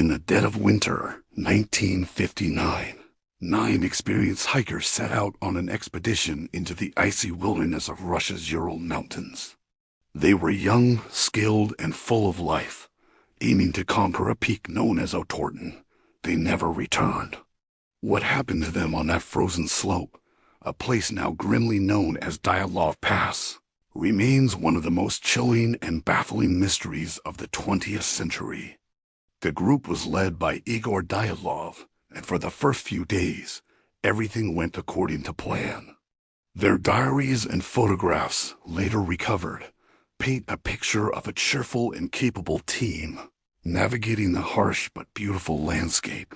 In the dead of winter, 1959, 9 experienced hikers set out on an expedition into the icy wilderness of Russia's Ural Mountains. They were young, skilled, and full of life, aiming to conquer a peak known as Otorten. They never returned. What happened to them on that frozen slope, a place now grimly known as Dyatlov Pass, remains one of the most chilling and baffling mysteries of the 20th century. The group was led by Igor Dyatlov, and for the first few days, everything went according to plan. Their diaries and photographs, later recovered, paint a picture of a cheerful and capable team, navigating the harsh but beautiful landscape.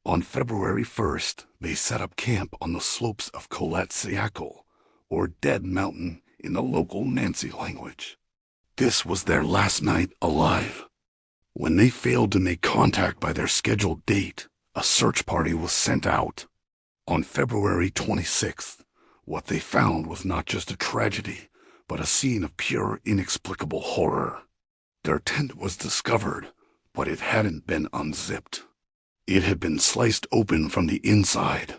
On February 1st, they set up camp on the slopes of Koletsiakal, or Dead Mountain in the local Nancy language. This was their last night alive. When they failed to make contact by their scheduled date, a search party was sent out. On February 26th, what they found was not just a tragedy, but a scene of pure, inexplicable horror. Their tent was discovered, but it hadn't been unzipped. It had been sliced open from the inside.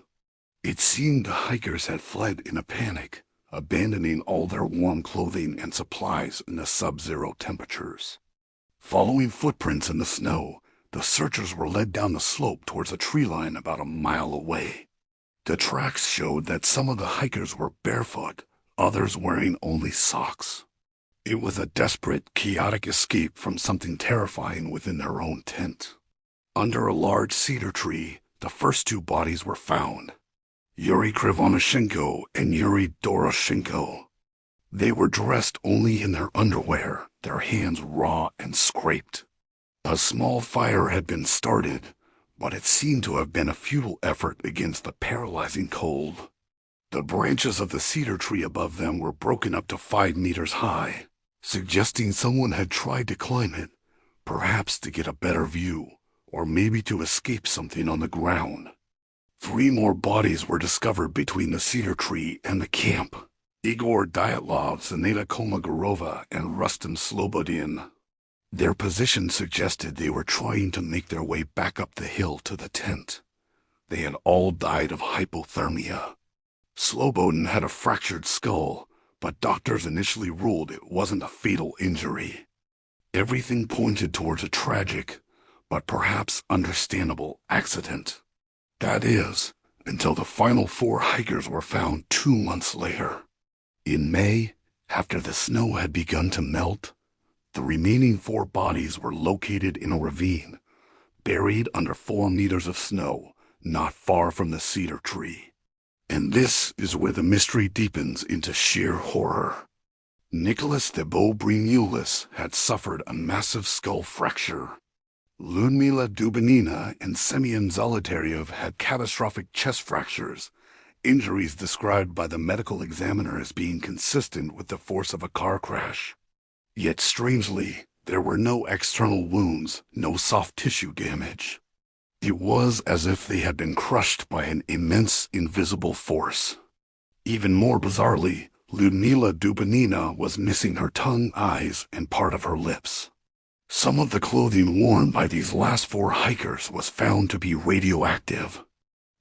It seemed the hikers had fled in a panic, abandoning all their warm clothing and supplies in the sub-zero temperatures. Following footprints in the snow, the searchers were led down the slope towards a tree line about a mile away. The tracks showed that some of the hikers were barefoot, others wearing only socks. It was a desperate, chaotic escape from something terrifying within their own tent. Under a large cedar tree, the first 2 bodies were found: Yuri Krivonoshenko and Yuri Doroshenko. They were dressed only in their underwear, their hands raw and scraped. A small fire had been started, but it seemed to have been a futile effort against the paralyzing cold. The branches of the cedar tree above them were broken up to 5 meters high, suggesting someone had tried to climb it, perhaps to get a better view, or maybe to escape something on the ground. 3 more bodies were discovered between the cedar tree and the camp: Igor Dyatlov, Zaneta Kolmogorova, and Rustem Slobodin. Their position suggested they were trying to make their way back up the hill to the tent. They had all died of hypothermia. Slobodin had a fractured skull, but doctors initially ruled it wasn't a fatal injury. Everything pointed towards a tragic, but perhaps understandable, accident. That is, until the final 4 hikers were found 2 months later. In May, after the snow had begun to melt, the remaining 4 bodies were located in a ravine, buried under 4 meters of snow, not far from the cedar tree. And this is where the mystery deepens into sheer horror. Nicholas Thibault-Brignulis had suffered a massive skull fracture. Ludmila Dubinina and Semyon Zolotaryov had catastrophic chest fractures, injuries described by the medical examiner as being consistent with the force of a car crash. Yet strangely, there were no external wounds, no soft tissue damage. It was as if they had been crushed by an immense, invisible force. Even more bizarrely, Ludmila Dubinina was missing her tongue, eyes, and part of her lips. Some of the clothing worn by these last 4 hikers was found to be radioactive.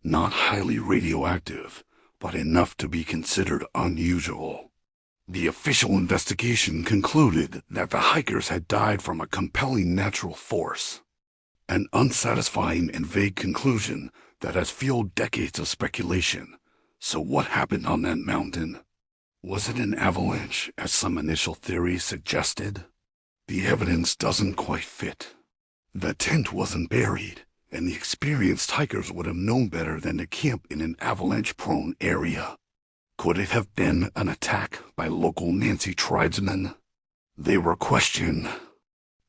Not highly radioactive, but enough to be considered unusual. The official investigation concluded that the hikers had died from a compelling natural force. An unsatisfying and vague conclusion that has fueled decades of speculation. So what happened on that mountain? Was it an avalanche, as some initial theories suggested? The evidence doesn't quite fit. The tent wasn't buried, and the experienced hikers would have known better than to camp in an avalanche-prone area. Could it have been an attack by local Nancy tribesmen? They were questioned,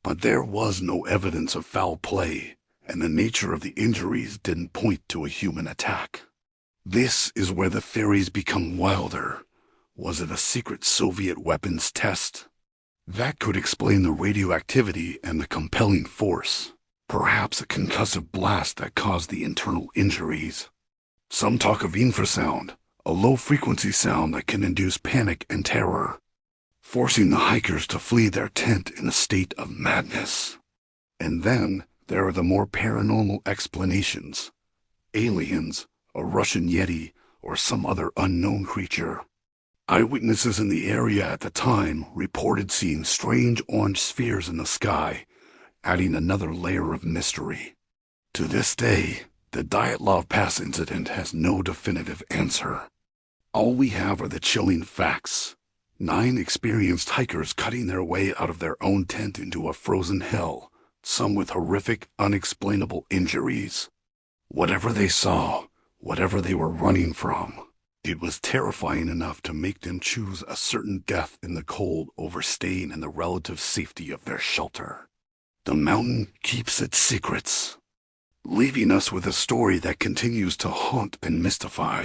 but there was no evidence of foul play, and the nature of the injuries didn't point to a human attack. This is where the theories become wilder. Was it a secret Soviet weapons test? That could explain the radioactivity and the compelling force. Perhaps a concussive blast that caused the internal injuries. Some talk of infrasound, a low-frequency sound that can induce panic and terror, forcing the hikers to flee their tent in a state of madness. And then There are the more paranormal explanations. Aliens, a Russian Yeti, or some other unknown creature. Eyewitnesses in the area at the time reported seeing strange orange spheres in the sky, adding another layer of mystery. To this day, the Dyatlov Pass incident has no definitive answer. All we have are the chilling facts. 9 experienced hikers cutting their way out of their own tent into a frozen hell, some with horrific, unexplainable injuries. Whatever they saw, whatever they were running from, it was terrifying enough to make them choose a certain death in the cold over staying in the relative safety of their shelter. The mountain keeps its secrets, leaving us with a story that continues to haunt and mystify.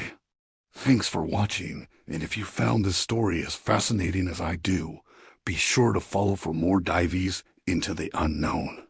Thanks for watching, and if you found this story as fascinating as I do, be sure to follow for more dives into the unknown.